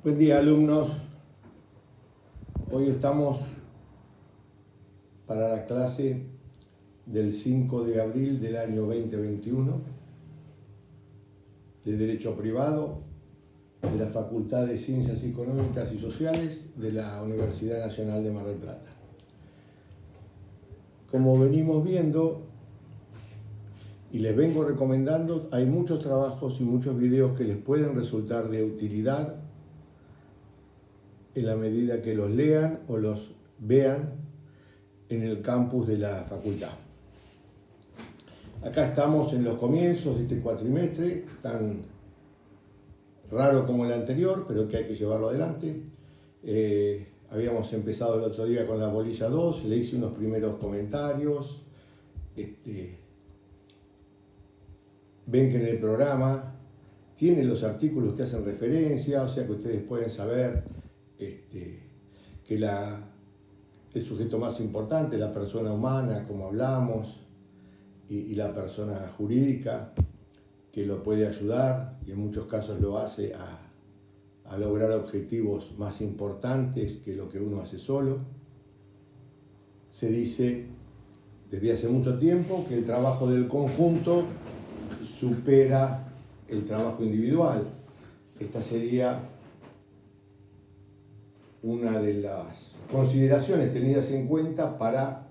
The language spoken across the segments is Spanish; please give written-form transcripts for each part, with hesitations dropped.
Buen día, alumnos. Hoy estamos para la clase del 5 de abril del año 2021 de Derecho Privado de la Facultad de Ciencias Económicas y Sociales de la Universidad Nacional de Mar del Plata. Como venimos viendo y les vengo recomendando, hay muchos trabajos y muchos videos que les pueden resultar de utilidad en la medida que los lean o los vean en el campus de la facultad. Acá estamos en los comienzos de este cuatrimestre, tan raro como el anterior, pero que hay que llevarlo adelante. Habíamos empezado el otro día con la bolilla 2, le hice unos primeros comentarios. Ven que en el programa tiene los artículos que hacen referencia, o sea que ustedes pueden saber que el sujeto más importante, la persona humana, como hablamos, y la persona jurídica, que lo puede ayudar, y en muchos casos lo hace a lograr objetivos más importantes que lo que uno hace solo. Se dice desde hace mucho tiempo que el trabajo del conjunto supera el trabajo individual. Esta sería una de las consideraciones tenidas en cuenta para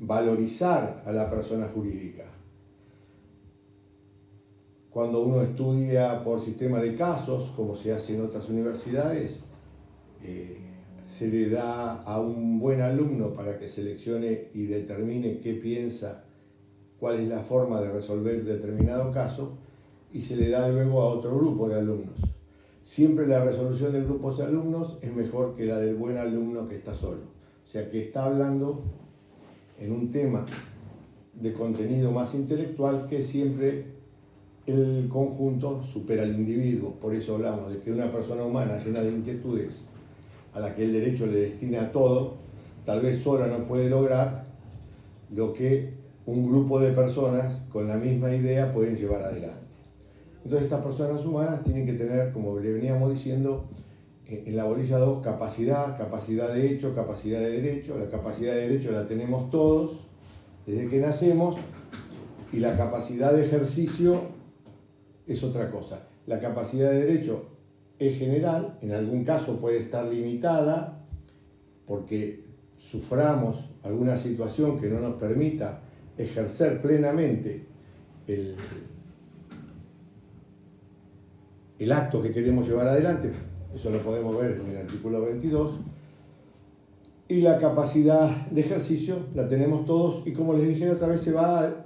valorizar a la persona jurídica. Cuando uno estudia por sistema de casos, como se hace en otras universidades, se le da a un buen alumno para que seleccione y determine qué piensa, cuál es la forma de resolver determinado caso, y se le da luego a otro grupo de alumnos. Siempre la resolución de grupos de alumnos es mejor que la del buen alumno que está solo. O sea que está hablando en un tema de contenido más intelectual que siempre el conjunto supera al individuo. Por eso hablamos de que una persona humana llena de inquietudes, a la que el derecho le destina todo, tal vez sola no puede lograr lo que un grupo de personas con la misma idea pueden llevar adelante. Entonces estas personas humanas tienen que tener, como le veníamos diciendo, en la bolilla 2, capacidad de hecho, capacidad de derecho. La capacidad de derecho la tenemos todos desde que nacemos, y la capacidad de ejercicio es otra cosa. La capacidad de derecho es general, en algún caso puede estar limitada porque suframos alguna situación que no nos permita ejercer plenamente el acto que queremos llevar adelante. Eso lo podemos ver en el artículo 22. Y la capacidad de ejercicio la tenemos todos, y como les dije otra vez, se va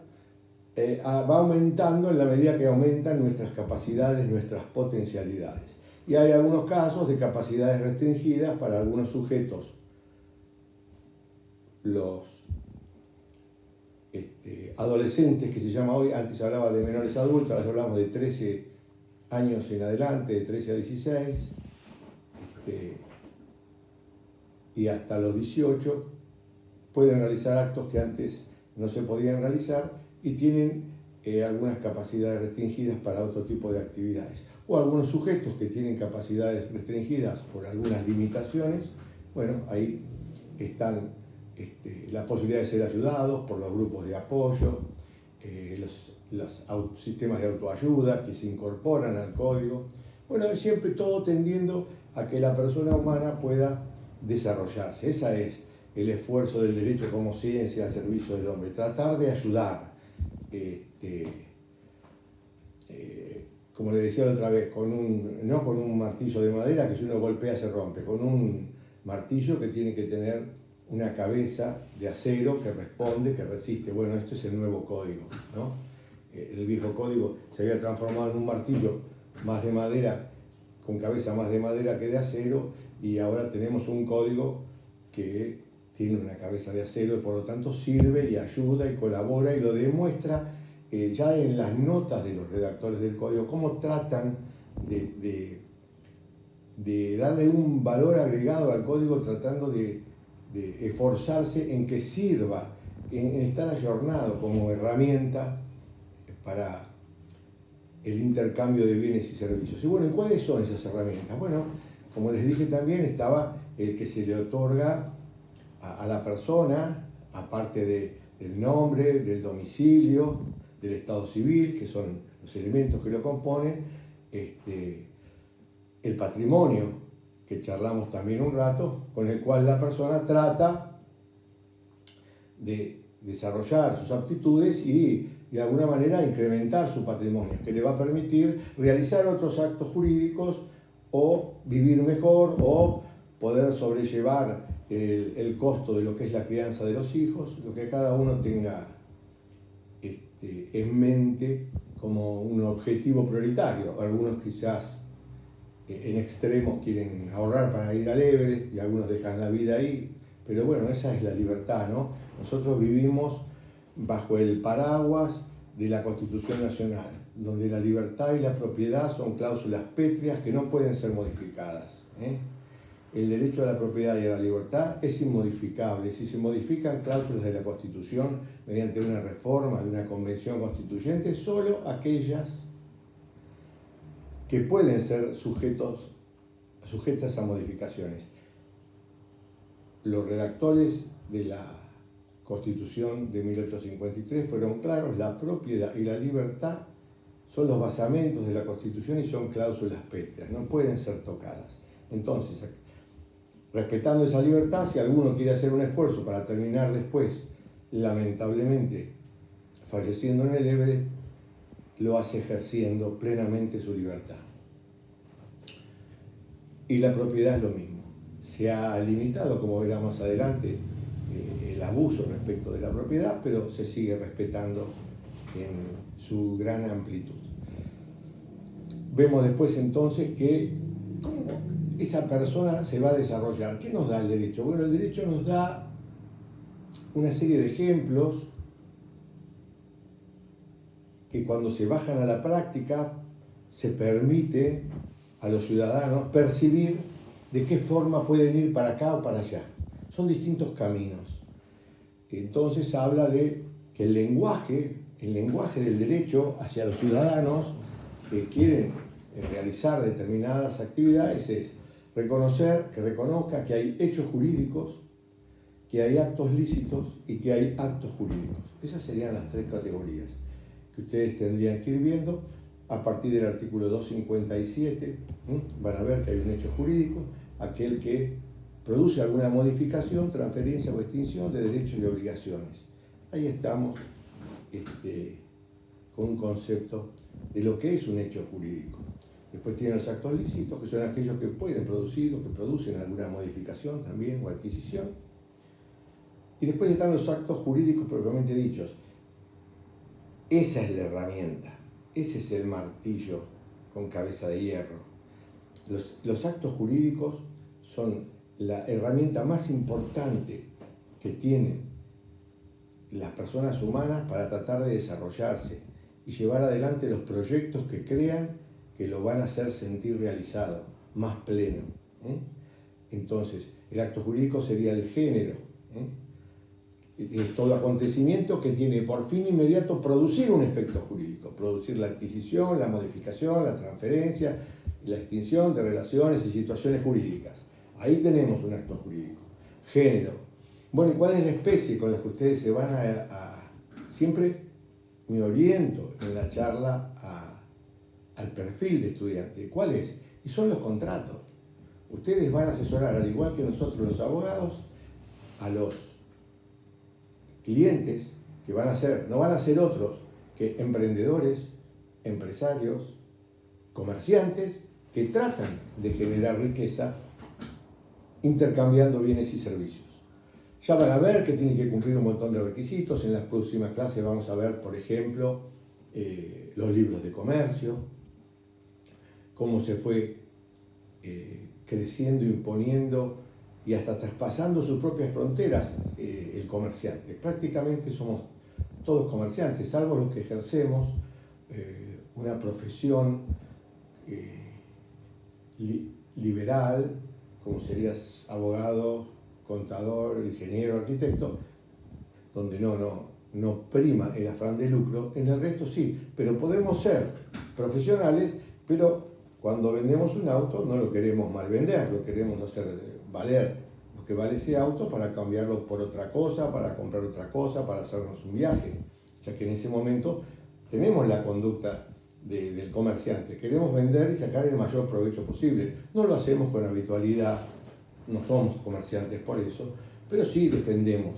aumentando en la medida que aumentan nuestras capacidades, nuestras potencialidades. Y hay algunos casos de capacidades restringidas para algunos sujetos. Los adolescentes, que se llama hoy, antes se hablaba de menores adultos, ahora hablamos de 13 años en adelante, de 13 a 16, y hasta los 18 pueden realizar actos que antes no se podían realizar, y tienen algunas capacidades restringidas para otro tipo de actividades. O algunos sujetos que tienen capacidades restringidas por algunas limitaciones, bueno, ahí están la posibilidad de ser ayudados por los grupos de apoyo, los sistemas de autoayuda que se incorporan al código. Bueno, siempre todo tendiendo a que la persona humana pueda desarrollarse. Ese es el esfuerzo del derecho como ciencia al servicio del hombre, tratar de ayudar. Como le decía la otra vez, no con un martillo de madera que si uno golpea se rompe, con un martillo que tiene que tener una cabeza de acero que responde, que resiste. Bueno, esto es el nuevo código, ¿no? El viejo código se había transformado en un martillo más de madera, con cabeza más de madera que de acero, y ahora tenemos un código que tiene una cabeza de acero y por lo tanto sirve y ayuda y colabora, y lo demuestra ya en las notas de los redactores del código, cómo tratan de darle un valor agregado al código, tratando de esforzarse en que sirva, en estar ayornado como herramienta para el intercambio de bienes y servicios. Y bueno, ¿y cuáles son esas herramientas? Bueno, como les dije también, estaba el que se le otorga a la persona, aparte del nombre, del domicilio, del estado civil, que son los elementos que lo componen, el patrimonio, que charlamos también un rato, con el cual la persona trata de desarrollar sus aptitudes y de alguna manera incrementar su patrimonio, que le va a permitir realizar otros actos jurídicos o vivir mejor o poder sobrellevar el costo de lo que es la crianza de los hijos, lo que cada uno tenga en mente como un objetivo prioritario. Algunos quizás en extremos quieren ahorrar para ir al Everest y algunos dejan la vida ahí, pero bueno, esa es la libertad, ¿no? Nosotros vivimos bajo el paraguas de la Constitución Nacional, donde la libertad y la propiedad son cláusulas pétreas que no pueden ser modificadas, ¿eh? El derecho a la propiedad y a la libertad es inmodificable. Si se modifican cláusulas de la Constitución mediante una reforma de una convención constituyente, solo aquellas que pueden ser sujetas a modificaciones. Los redactores de la Constitución de 1853 fueron claros: la propiedad y la libertad son los basamentos de la Constitución y son cláusulas pétreas, no pueden ser tocadas. Entonces, respetando esa libertad, si alguno quiere hacer un esfuerzo para terminar después, lamentablemente, falleciendo en el Everest, lo hace ejerciendo plenamente su libertad. Y la propiedad es lo mismo. Se ha limitado, como verá más adelante, el abuso respecto de la propiedad, pero se sigue respetando en su gran amplitud. Vemos después entonces que cómo esa persona se va a desarrollar. ¿Qué nos da el derecho? Bueno, el derecho nos da una serie de ejemplos que cuando se bajan a la práctica se permite a los ciudadanos percibir de qué forma pueden ir para acá o para allá. Son distintos caminos. Entonces habla de que el lenguaje del derecho hacia los ciudadanos que quieren realizar determinadas actividades es reconozca que hay hechos jurídicos, que hay actos lícitos y que hay actos jurídicos. Esas serían las tres categorías que ustedes tendrían que ir viendo a partir del artículo 257. Van a ver que hay un hecho jurídico, aquel que produce alguna modificación, transferencia o extinción de derechos y obligaciones. Ahí estamos con un concepto de lo que es un hecho jurídico. Después tienen los actos lícitos, que son aquellos que pueden producir o que producen alguna modificación también o adquisición. Y después están los actos jurídicos propiamente dichos. Esa es la herramienta, ese es el martillo con cabeza de hierro. Los actos jurídicos son la herramienta más importante que tienen las personas humanas para tratar de desarrollarse y llevar adelante los proyectos que crean que lo van a hacer sentir realizado, más pleno. Entonces, el acto jurídico sería el género. Es todo acontecimiento que tiene por fin inmediato producir un efecto jurídico, producir la adquisición, la modificación, la transferencia, la extinción de relaciones y situaciones jurídicas. Ahí tenemos un acto jurídico. Género. Bueno, ¿y cuál es la especie con la que ustedes se van a siempre me oriento en la charla al perfil de estudiante? ¿Cuál es? Y son los contratos. Ustedes van a asesorar, al igual que nosotros los abogados, a los clientes que no van a ser otros que emprendedores, empresarios, comerciantes que tratan de generar riqueza intercambiando bienes y servicios. Ya van a ver que tienen que cumplir un montón de requisitos. En las próximas clases vamos a ver, por ejemplo, los libros de comercio, cómo se fue creciendo, imponiendo y hasta traspasando sus propias fronteras el comerciante. Prácticamente somos todos comerciantes, salvo los que ejercemos una profesión liberal, como serías abogado, contador, ingeniero, arquitecto, donde no prima el afán de lucro. En el resto sí, pero podemos ser profesionales, pero cuando vendemos un auto no lo queremos mal vender, lo queremos hacer valer lo que vale ese auto para cambiarlo por otra cosa, para comprar otra cosa, para hacernos un viaje. Ya que en ese momento tenemos la conducta del comerciante, queremos vender y sacar el mayor provecho posible. No lo hacemos con habitualidad, no somos comerciantes por eso, pero sí defendemos,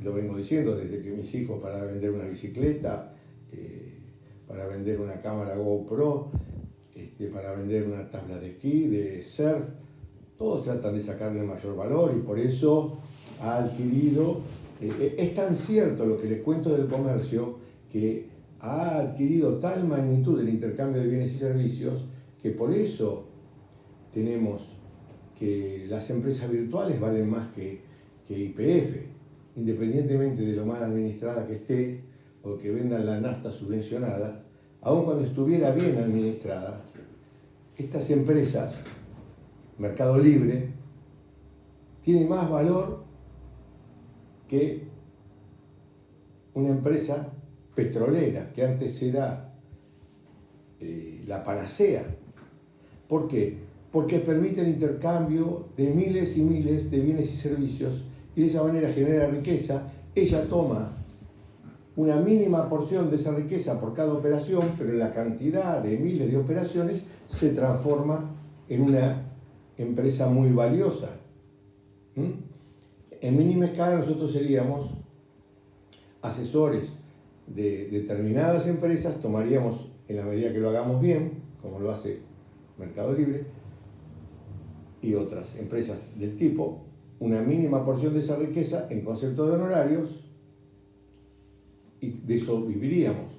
lo vengo diciendo, desde que mis hijos para vender una bicicleta, para vender una cámara GoPro, para vender una tabla de esquí, de surf, todos tratan de sacarle el mayor valor y por eso ha adquirido, es tan cierto lo que les cuento del comercio, que ha adquirido tal magnitud el intercambio de bienes y servicios, que por eso tenemos que las empresas virtuales valen más que YPF, independientemente de lo mal administrada que esté o que vendan la nafta subvencionada, aun cuando estuviera bien administrada, estas empresas, Mercado Libre, tiene más valor que una empresa petrolera, que antes era la panacea. ¿Por qué? Porque permite el intercambio de miles y miles de bienes y servicios y de esa manera genera riqueza. Ella toma una mínima porción de esa riqueza por cada operación, pero la cantidad de miles de operaciones se transforma en una empresa muy valiosa. En mínima escala nosotros seríamos asesores de determinadas empresas, tomaríamos, en la medida que lo hagamos bien, como lo hace Mercado Libre y otras empresas del tipo, una mínima porción de esa riqueza en concepto de honorarios, y de eso viviríamos.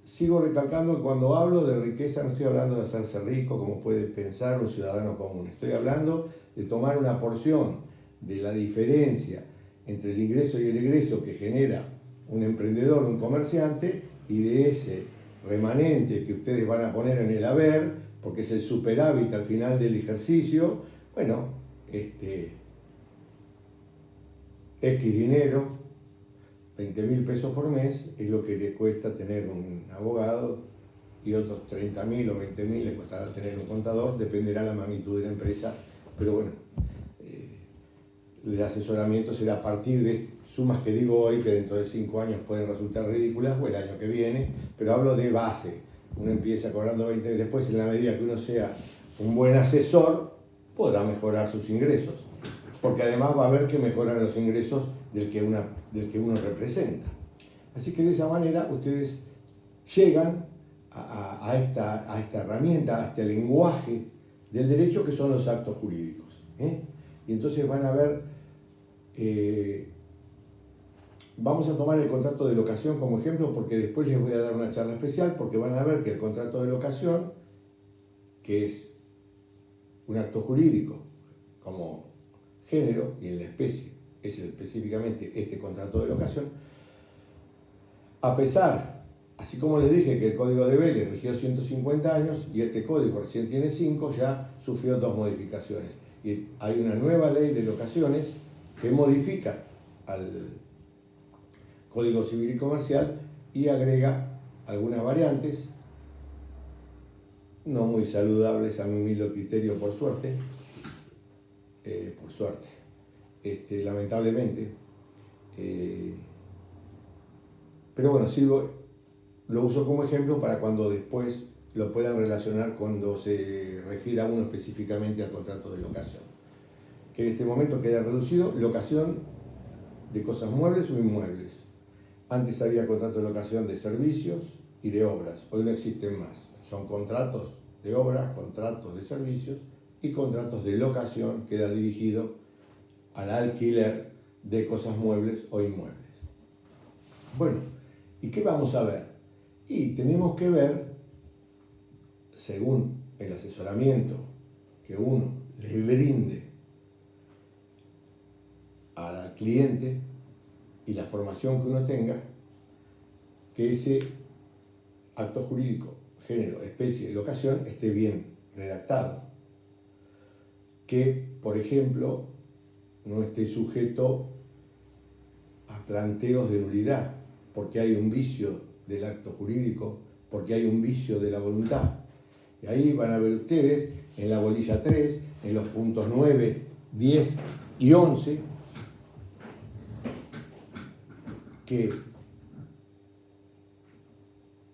Sigo recalcando que cuando hablo de riqueza no estoy hablando de hacerse rico como puede pensar un ciudadano común, estoy hablando de tomar una porción de la diferencia entre el ingreso y el egreso que genera un emprendedor, un comerciante, y de ese remanente que ustedes van a poner en el haber, porque es el superávit al final del ejercicio, bueno, X dinero, 20.000 pesos por mes, es lo que le cuesta tener un abogado, y otros 30.000 o 20.000 le costará tener un contador, dependerá la magnitud de la empresa, pero bueno, el asesoramiento será a partir de sumas que digo hoy, que dentro de 5 años pueden resultar ridículas, o el año que viene, pero hablo de base. Uno empieza cobrando 20.000, después en la medida que uno sea un buen asesor, podrá mejorar sus ingresos, porque además va a haber que mejorar los ingresos del que uno representa. Así que de esa manera ustedes llegan a esta herramienta, a este lenguaje del derecho que son los actos jurídicos. Y entonces van a ver, vamos a tomar el contrato de locación como ejemplo, porque después les voy a dar una charla especial, porque van a ver que el contrato de locación, que es un acto jurídico como género y en la especie, es específicamente este contrato de locación, a pesar, así como les dije que el Código de Vélez rigió 150 años y este código recién tiene 5, ya sufrió 2 modificaciones. Y hay una nueva ley de locaciones que modifica al Código Civil y Comercial y agrega algunas variantes, no muy saludables a mi humilde criterio, por suerte, lamentablemente. Pero bueno, sí lo uso como ejemplo para cuando después lo puedan relacionar cuando se refiere a uno específicamente al contrato de locación. Que en este momento queda reducido, locación de cosas muebles o inmuebles. Antes había contrato de locación de servicios y de obras, hoy no existen más. Son contratos de obras, contratos de servicios y contratos de locación, queda dirigido al alquiler de cosas muebles o inmuebles. Bueno, ¿y qué vamos a ver? Y tenemos que ver, según el asesoramiento que uno le brinde al cliente y la formación que uno tenga, que ese acto jurídico, género, especie y locación esté bien redactado. Que, por ejemplo, no esté sujeto a planteos de nulidad, porque hay un vicio del acto jurídico, porque hay un vicio de la voluntad. Y ahí van a ver ustedes en la bolilla 3, en los puntos 9, 10 y 11, que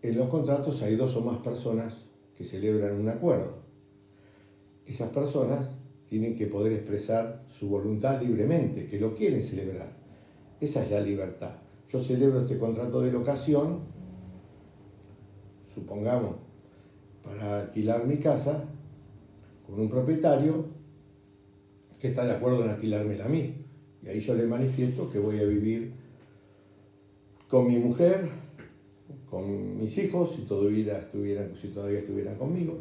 en los contratos hay dos o más personas que celebran un acuerdo. Esas personas tienen que poder expresar su voluntad libremente, que lo quieren celebrar. Esa es la libertad. Yo celebro este contrato de locación, supongamos, para alquilar mi casa con un propietario que está de acuerdo en alquilármela a mí. Y ahí yo le manifiesto que voy a vivir con mi mujer, con mis hijos, si todavía estuvieran conmigo,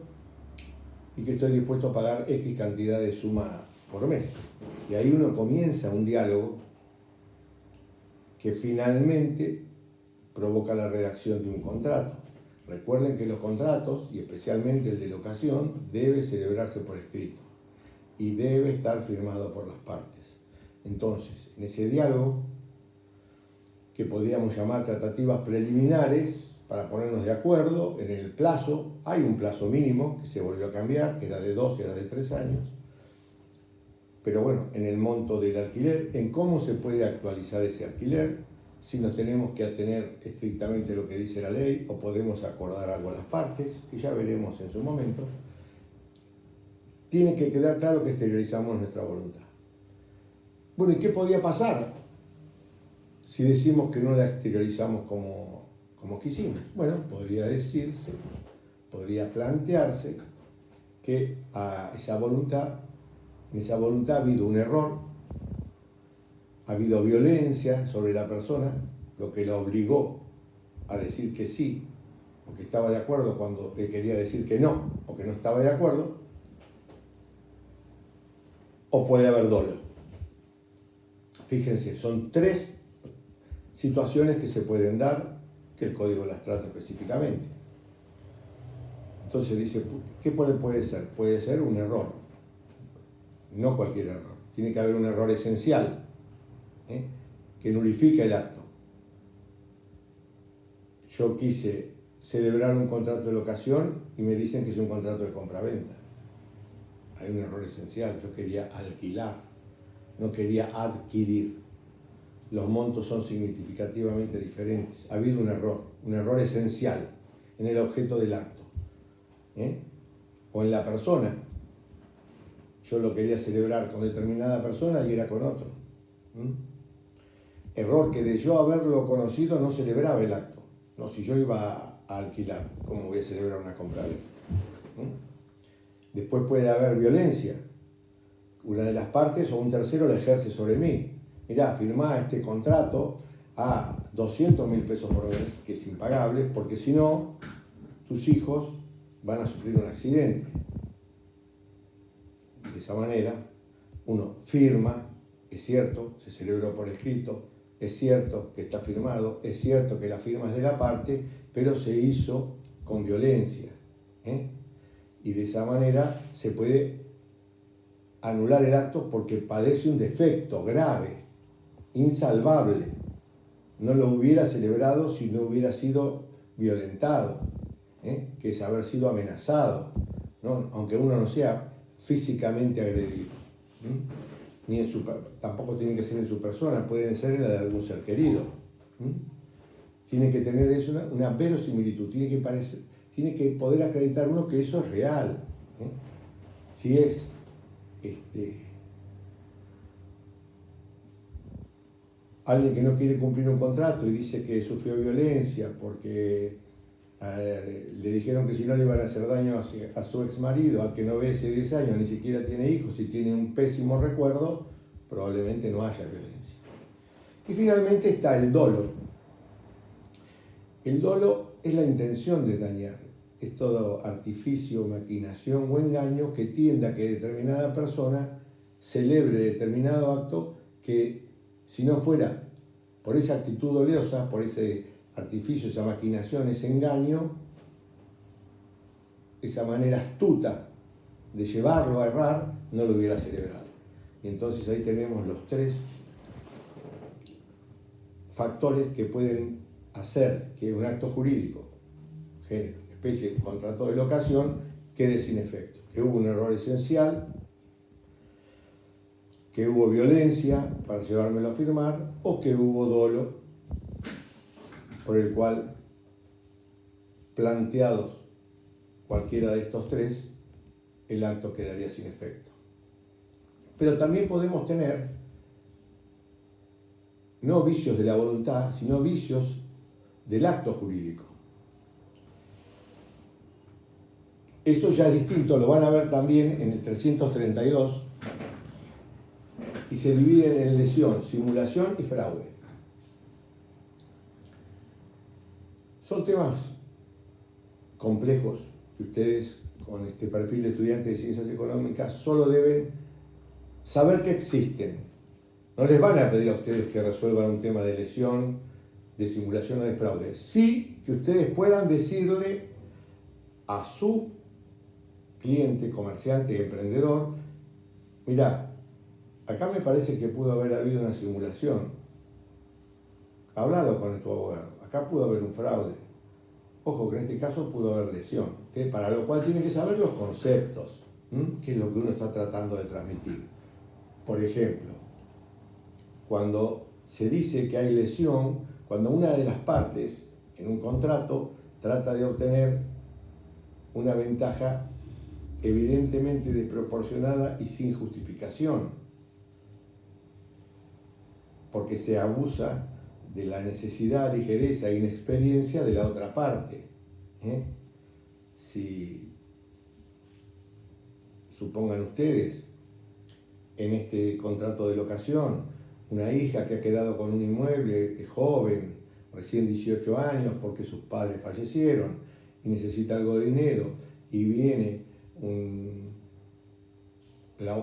y que estoy dispuesto a pagar X cantidad de suma por mes. Y ahí uno comienza un diálogo que finalmente provoca la redacción de un contrato. Recuerden que los contratos, y especialmente el de locación, debe celebrarse por escrito y debe estar firmado por las partes. Entonces, en ese diálogo, que podríamos llamar tratativas preliminares, para ponernos de acuerdo en el plazo, hay un plazo mínimo que se volvió a cambiar, que era de 2 y era de 3 años, pero bueno, en el monto del alquiler, en cómo se puede actualizar ese alquiler, si nos tenemos que atener estrictamente a lo que dice la ley o podemos acordar algo a las partes, que ya veremos en su momento. Tiene que quedar claro que exteriorizamos nuestra voluntad. Bueno, ¿y qué podía pasar si decimos que no la exteriorizamos como quisimos? Bueno, podría decirse, podría plantearse que en esa voluntad ha habido un error, ha habido violencia sobre la persona, lo que la obligó a decir que sí, o que estaba de acuerdo cuando él quería decir que no, o que no estaba de acuerdo, o puede haber dolo. Fíjense, son 3 situaciones que se pueden dar, que el código las trata específicamente. Entonces dice, ¿qué puede ser? Puede ser un error, no cualquier error. Tiene que haber un error esencial, que nulifica el acto. Yo quise celebrar un contrato de locación y me dicen que es un contrato de compraventa. Hay un error esencial, yo quería alquilar, no quería adquirir. Los montos son significativamente diferentes. Ha habido un error esencial en el objeto del acto, o en la persona. Yo lo quería celebrar con determinada persona y era con otro. Error que de yo haberlo conocido no celebraba el acto. No, si yo iba a alquilar, ¿cómo voy a celebrar una compraventa? Después puede haber violencia. Una de las partes o un tercero la ejerce sobre mí. Mirá, firmá este contrato a 200.000 pesos por mes, que es impagable, porque si no, tus hijos van a sufrir un accidente. De esa manera, uno firma, es cierto, se celebró por escrito, es cierto que está firmado, es cierto que la firma es de la parte, pero se hizo con violencia. Y de esa manera se puede anular el acto porque padece un defecto grave, insalvable. No lo hubiera celebrado si no hubiera sido violentado, que es haber sido amenazado, ¿no? Aunque uno no sea físicamente agredido. Ni tampoco tiene que ser en su persona, pueden ser en la de algún ser querido. Tiene que tener eso una verosimilitud, tiene que poder acreditar uno que eso es real. Si es alguien que no quiere cumplir un contrato y dice que sufrió violencia porque le dijeron que si no le iban a hacer daño a su ex marido, al que no ve hace 10 años, ni siquiera tiene hijos y tiene un pésimo recuerdo, probablemente no haya violencia. Y finalmente está el dolo. El dolo es la intención de dañar, es todo artificio, maquinación o engaño que tiende a que determinada persona celebre determinado acto que, si no fuera por esa actitud oleosa, por ese artificio, esa maquinación, ese engaño, esa manera astuta de llevarlo a errar, no lo hubiera celebrado. Y entonces ahí tenemos los 3 factores que pueden hacer que un acto jurídico, género, especie, contrato de locación, quede sin efecto, que hubo un error esencial, que hubo violencia para llevármelo a firmar o que hubo dolo por el cual, planteados cualquiera de estos tres, el acto quedaría sin efecto. Pero también podemos tener no vicios de la voluntad, sino vicios del acto jurídico. Eso ya es distinto, lo van a ver también en el 332, y se dividen en lesión, simulación y fraude. Son temas complejos que ustedes, con este perfil de estudiantes de ciencias económicas, solo deben saber que existen. No les van a pedir a ustedes que resuelvan un tema de lesión, de simulación o de fraude. Sí que ustedes puedan decirle a su cliente, comerciante, emprendedor: mirá, acá me parece que pudo haber habido una simulación. Háblalo con tu abogado. Acá pudo haber un fraude. Ojo, que en este caso pudo haber lesión. Para lo cual tiene que saber los conceptos, que es lo que uno está tratando de transmitir. Por ejemplo, cuando se dice que hay lesión, cuando una de las partes en un contrato trata de obtener una ventaja evidentemente desproporcionada y sin justificación, porque se abusa de la necesidad, ligereza e inexperiencia de la otra parte. Si, supongan ustedes, en este contrato de locación, una hija que ha quedado con un inmueble, es joven, recién 18 años, porque sus padres fallecieron y necesita algo de dinero, y viene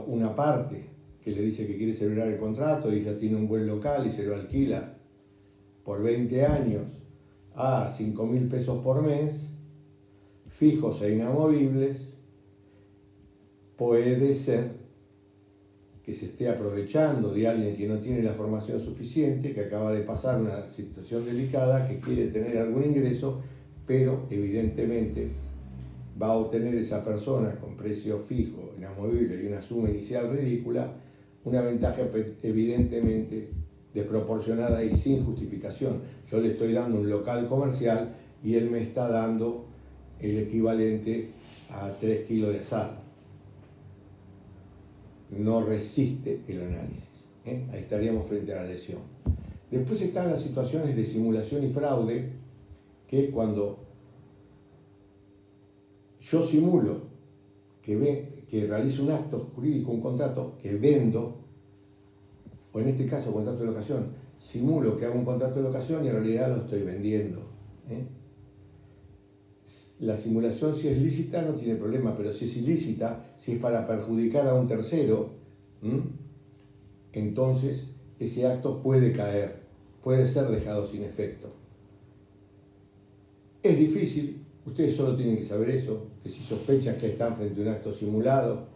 una parte que le dice que quiere celebrar el contrato y ella tiene un buen local y se lo alquila por 20 años a 5.000 pesos por mes, fijos e inamovibles, puede ser que se esté aprovechando de alguien que no tiene la formación suficiente, que acaba de pasar una situación delicada, que quiere tener algún ingreso, pero evidentemente va a obtener esa persona con precio fijo, inamovible y una suma inicial ridícula, una ventaja evidentemente desproporcionada y sin justificación. Yo le estoy dando un local comercial y él me está dando el equivalente a 3 kilos de asado. No resiste el análisis. Ahí estaríamos frente a la lesión. Después están las situaciones de simulación y fraude, que es cuando yo simulo que realizo un acto jurídico, un contrato, que vendo, o en este caso contrato de locación, simulo que hago un contrato de locación y en realidad lo estoy vendiendo. La simulación, si es lícita, no tiene problema, pero si es ilícita, si es para perjudicar a un tercero, entonces ese acto puede caer, puede ser dejado sin efecto. Es difícil, ustedes solo tienen que saber eso, que si sospechan que están frente a un acto simulado,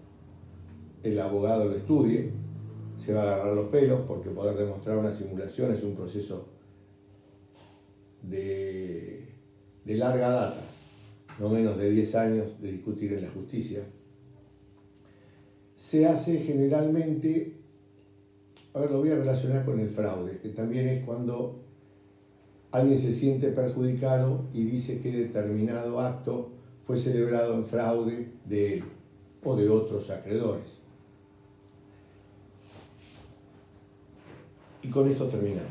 el abogado lo estudie, se va a agarrar los pelos, porque poder demostrar una simulación es un proceso de larga data, no menos de 10 años de discutir en la justicia. Se hace generalmente, lo voy a relacionar con el fraude, que también es cuando alguien se siente perjudicado y dice que determinado acto fue celebrado en fraude de él o de otros acreedores. Y con esto terminamos.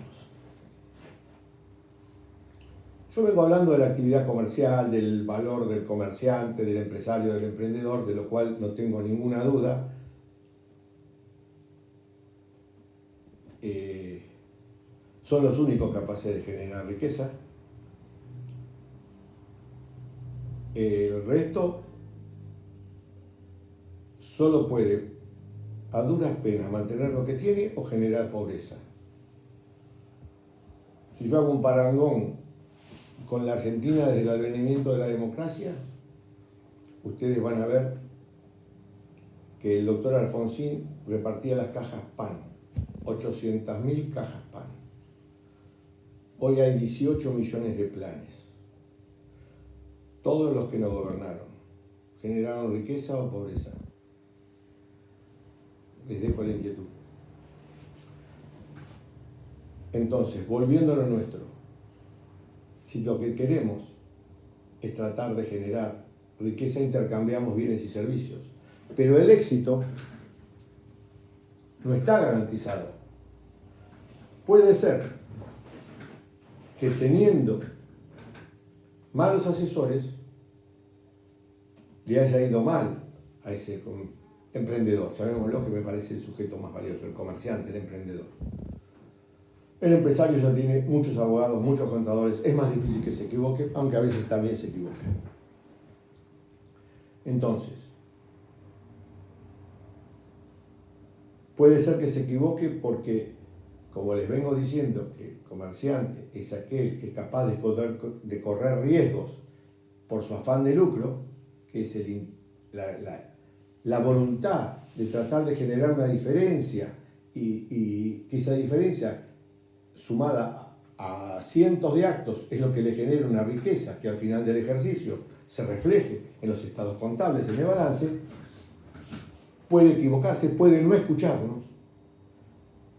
Yo vengo hablando de la actividad comercial, del valor del comerciante, del empresario, del emprendedor, de lo cual no tengo ninguna duda. Son los únicos capaces de generar riqueza. El resto solo puede, a duras penas, mantener lo que tiene o generar pobreza. Si yo hago un parangón con la Argentina desde el advenimiento de la democracia, ustedes van a ver que el doctor Alfonsín repartía las cajas PAN, 800.000 cajas PAN. Hoy hay 18 millones de planes. Todos los que no gobernaron ¿Generaron riqueza o pobreza? Les dejo la inquietud. Entonces, volviendo a lo nuestro, si lo que queremos es tratar de generar riqueza, intercambiamos bienes y servicios. Pero el éxito no está garantizado. Puede ser que teniendo malos asesores le haya ido mal a ese emprendedor. Llamémoslo, que me parece el sujeto más valioso, el comerciante, el emprendedor. El empresario ya tiene muchos abogados, muchos contadores, es más difícil que se equivoque, aunque a veces también se equivoca. Entonces, puede ser que se equivoque porque, como les vengo diciendo, que el comerciante es aquel que es capaz de correr riesgos por su afán de lucro, que es la voluntad de tratar de generar una diferencia y que esa diferencia sumada a cientos de actos es lo que le genera una riqueza que al final del ejercicio se refleje en los estados contables, en el balance. Puede equivocarse, puede no escucharnos,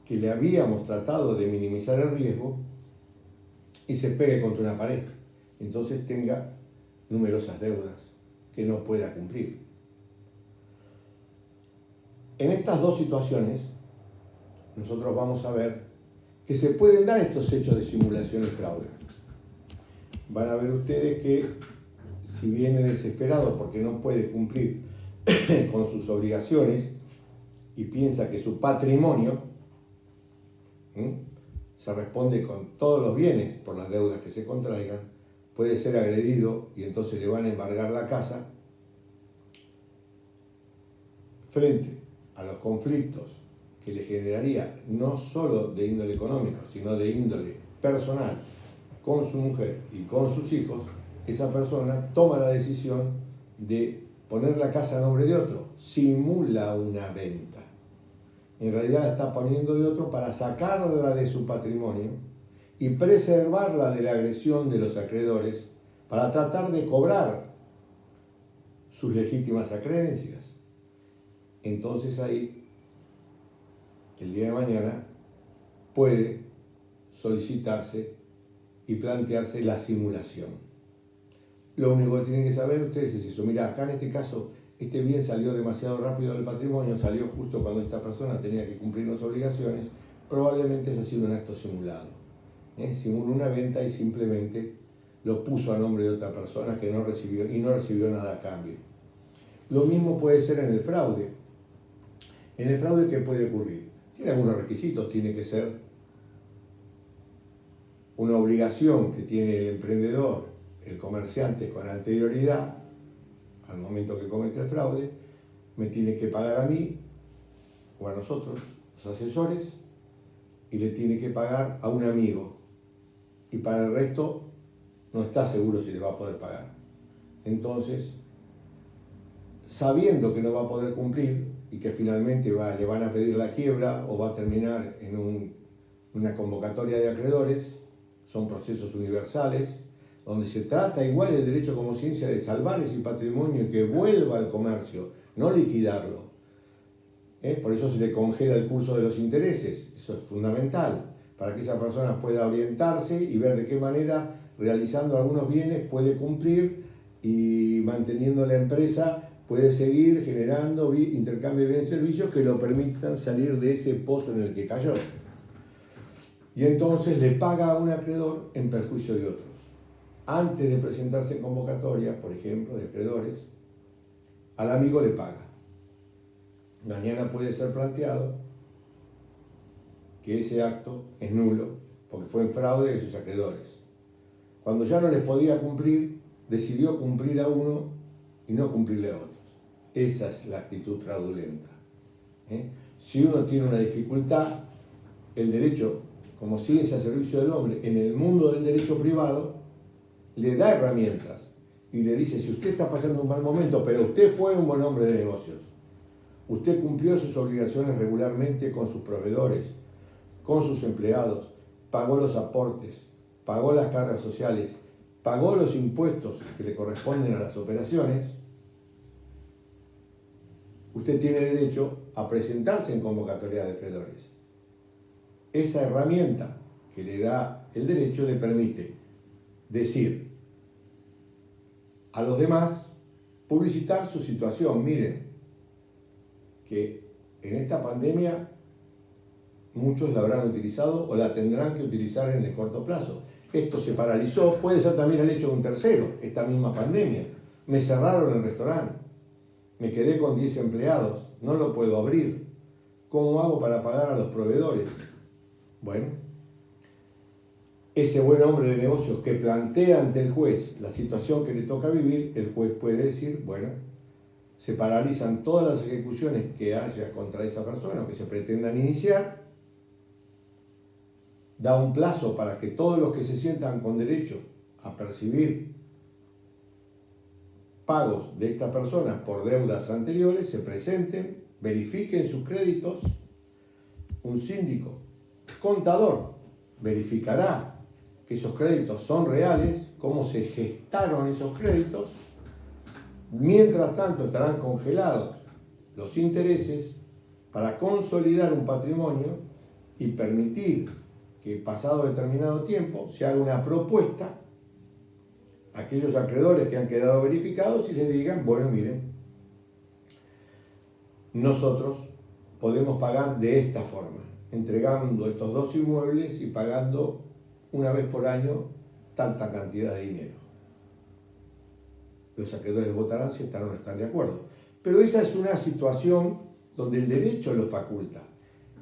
que le habíamos tratado de minimizar el riesgo y se pegue contra una pared. Entonces tenga numerosas deudas que no pueda cumplir. En estas dos situaciones, nosotros vamos a ver que se pueden dar estos hechos de simulación y fraude. Van a ver ustedes que si viene desesperado porque no puede cumplir con sus obligaciones y piensa que su patrimonio se responde con todos los bienes por las deudas que se contraigan, puede ser agredido y entonces le van a embargar la casa. Frente a los conflictos que le generaría no solo de índole económico, sino de índole personal con su mujer y con sus hijos, esa persona toma la decisión de poner la casa a nombre de otro, simula una venta. En realidad la está poniendo de otro para sacarla de su patrimonio y preservarla de la agresión de los acreedores para tratar de cobrar sus legítimas acreencias. Entonces ahí, el día de mañana, puede solicitarse y plantearse la simulación. Lo único que tienen que saber ustedes es eso. Mira, acá en este caso, este bien salió demasiado rápido del patrimonio, salió justo cuando esta persona tenía que cumplir las obligaciones, probablemente haya sido un acto simulado. Simuló una venta y simplemente lo puso a nombre de otra persona que no recibió nada a cambio. Lo mismo puede ser en el fraude. En el fraude, ¿qué puede ocurrir? Tiene algunos requisitos, tiene que ser una obligación que tiene el emprendedor, el comerciante, con anterioridad al momento que comete el fraude, me tiene que pagar a mí o a nosotros, los asesores, y le tiene que pagar a un amigo. Y para el resto no está seguro si le va a poder pagar. Entonces, sabiendo que no va a poder cumplir y que finalmente le van a pedir la quiebra o va a terminar en una convocatoria de acreedores, son procesos universales, donde se trata igual el derecho como ciencia de salvar ese patrimonio y que vuelva al comercio, no liquidarlo. Por eso se le congela el curso de los intereses, eso es fundamental, para que esa persona pueda orientarse y ver de qué manera, realizando algunos bienes, puede cumplir y manteniendo la empresa, puede seguir generando intercambio de bienes y servicios que lo permitan salir de ese pozo en el que cayó. Y entonces le paga a un acreedor en perjuicio de otros. Antes de presentarse en convocatoria, por ejemplo, de acreedores, al amigo le paga. Mañana puede ser planteado que ese acto es nulo porque fue en fraude de sus acreedores. Cuando ya no les podía cumplir, decidió cumplir a uno y no cumplirle a otros. Esa es la actitud fraudulenta. Si uno tiene una dificultad, el derecho como ciencia al servicio del hombre en el mundo del derecho privado le da herramientas y le dice: si usted está pasando un mal momento, pero usted fue un buen hombre de negocios, usted cumplió sus obligaciones regularmente con sus proveedores, con sus empleados, pagó los aportes, pagó las cargas sociales, pagó los impuestos que le corresponden a las operaciones, usted tiene derecho a presentarse en convocatoria de acreedores. Esa herramienta que le da el derecho le permite decir a los demás, publicitar su situación. Miren, que en esta pandemia muchos la habrán utilizado o la tendrán que utilizar en el corto plazo. Esto se paralizó, puede ser también el hecho de un tercero, esta misma pandemia. Me cerraron el restaurante, me quedé con 10 empleados, no lo puedo abrir. ¿Cómo hago para pagar a los proveedores? Bueno, ese buen hombre de negocios que plantea ante el juez la situación que le toca vivir, el juez puede decir, bueno, se paralizan todas las ejecuciones que haya contra esa persona o que se pretendan iniciar, da un plazo para que todos los que se sientan con derecho a percibir pagos de esta persona por deudas anteriores se presenten, verifiquen sus créditos. Un síndico contador verificará que esos créditos son reales, cómo se gestaron esos créditos. Mientras tanto estarán congelados los intereses para consolidar un patrimonio y permitir que pasado determinado tiempo se haga una propuesta a aquellos acreedores que han quedado verificados y les digan, bueno, miren, nosotros podemos pagar de esta forma, entregando estos 2 inmuebles y pagando una vez por año tanta cantidad de dinero. Los acreedores votarán si están o no están de acuerdo. Pero esa es una situación donde el derecho lo faculta.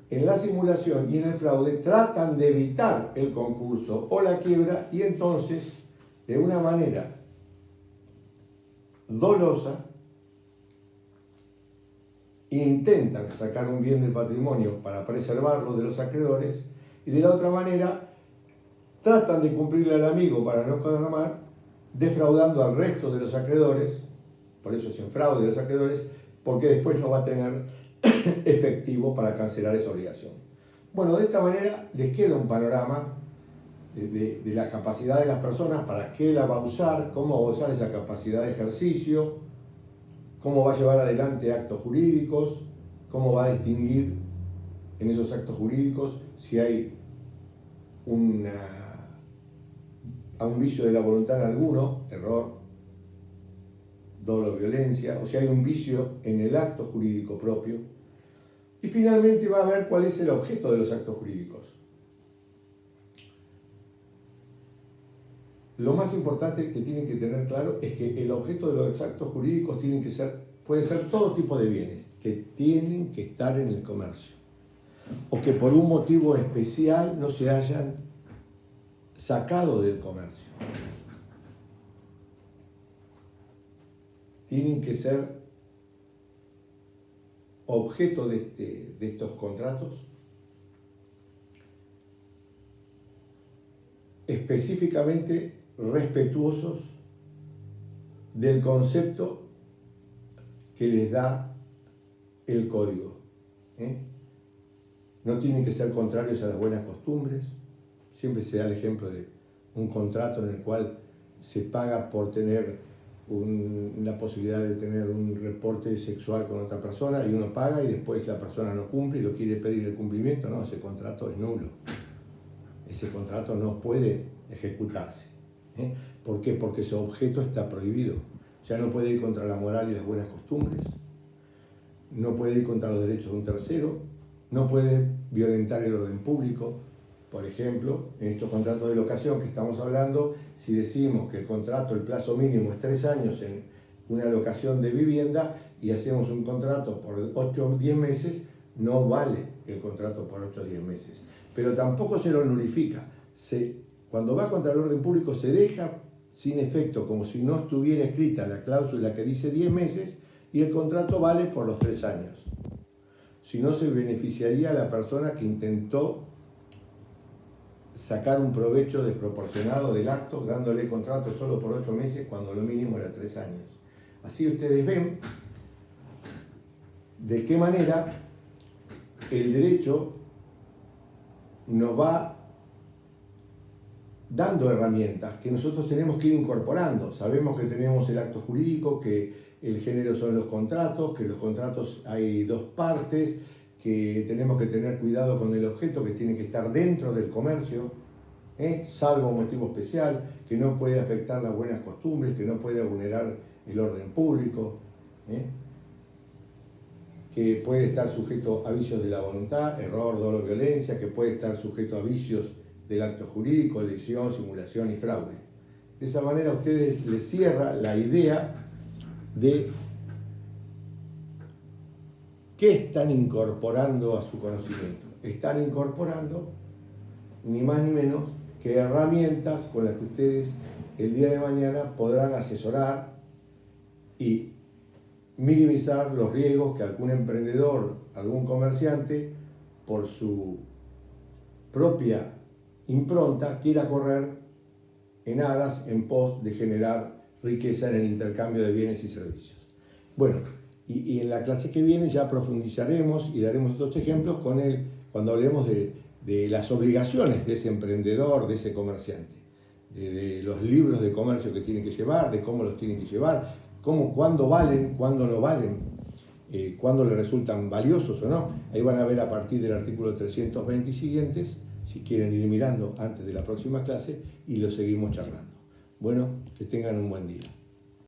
En la simulación y en el fraude tratan de evitar el concurso o la quiebra y entonces, de una manera dolosa, intentan sacar un bien del patrimonio para preservarlo de los acreedores y de la otra manera tratan de cumplirle al amigo para no quedar mal, defraudando al resto de los acreedores, por eso es en fraude de los acreedores, porque después no va a tener efectivo para cancelar esa obligación. Bueno, de esta manera les queda un panorama de la capacidad de las personas, para qué la va a usar, cómo va a usar esa capacidad de ejercicio, cómo va a llevar adelante actos jurídicos, cómo va a distinguir en esos actos jurídicos si hay a un vicio de la voluntad en alguno, error, dolo, violencia, o si hay un vicio en el acto jurídico propio. Y finalmente va a ver cuál es el objeto de los actos jurídicos. Lo más importante que tienen que tener claro es que el objeto de los actos jurídicos puede ser todo tipo de bienes que tienen que estar en el comercio o que por un motivo especial no se hayan sacado del comercio. Tienen que ser objeto de estos contratos específicamente respetuosos del concepto que les da el código. No tienen que ser contrarios a las buenas costumbres. Siempre se da el ejemplo de un contrato en el cual se paga por tener la posibilidad de tener un reporte sexual con otra persona y uno paga y después la persona no cumple y lo quiere pedir el cumplimiento. No, ese contrato es nulo. Ese contrato no puede ejecutarse. ¿Por qué? Porque su objeto está prohibido. Ya no puede ir contra la moral y las buenas costumbres, no puede ir contra los derechos de un tercero, no puede violentar el orden público. Por ejemplo, en estos contratos de locación que estamos hablando, si decimos que el contrato, el plazo mínimo es 3 años en una locación de vivienda y hacemos un contrato por 8 o 10 meses, no vale el contrato por 8 o 10 meses. Pero tampoco se lo nulifica. Cuando va contra el orden público se deja sin efecto, como si no estuviera escrita la cláusula que dice 10 meses y el contrato vale por los 3 años. Si no, se beneficiaría a la persona que intentó sacar un provecho desproporcionado del acto, dándole contrato solo por 8 meses cuando lo mínimo era 3 años. Así ustedes ven de qué manera el derecho nos va dando herramientas que nosotros tenemos que ir incorporando. Sabemos que tenemos el acto jurídico, que el género son los contratos, que los contratos hay dos partes, que tenemos que tener cuidado con el objeto, que tiene que estar dentro del comercio, salvo motivo especial, que no puede afectar las buenas costumbres, que no puede vulnerar el orden público, que puede estar sujeto a vicios de la voluntad, error, dolo, violencia, que puede estar sujeto a vicios del acto jurídico, lesión, simulación y fraude. De esa manera a ustedes les cierra la idea de qué están incorporando a su conocimiento. Están incorporando ni más ni menos que herramientas con las que ustedes el día de mañana podrán asesorar y minimizar los riesgos que algún emprendedor, algún comerciante, por su propia impronta, quiera correr en aras, en pos de generar riqueza en el intercambio de bienes y servicios. Bueno, y en la clase que viene ya profundizaremos y daremos otros ejemplos cuando hablemos de las obligaciones de ese emprendedor, de ese comerciante, de los libros de comercio que tiene que llevar, de cómo los tiene que llevar, cuándo valen, cuándo no valen, cuándo le resultan valiosos o no. Ahí van a ver a partir del artículo 320 y siguientes, si quieren ir mirando antes de la próxima clase, y lo seguimos charlando. Bueno, que tengan un buen día.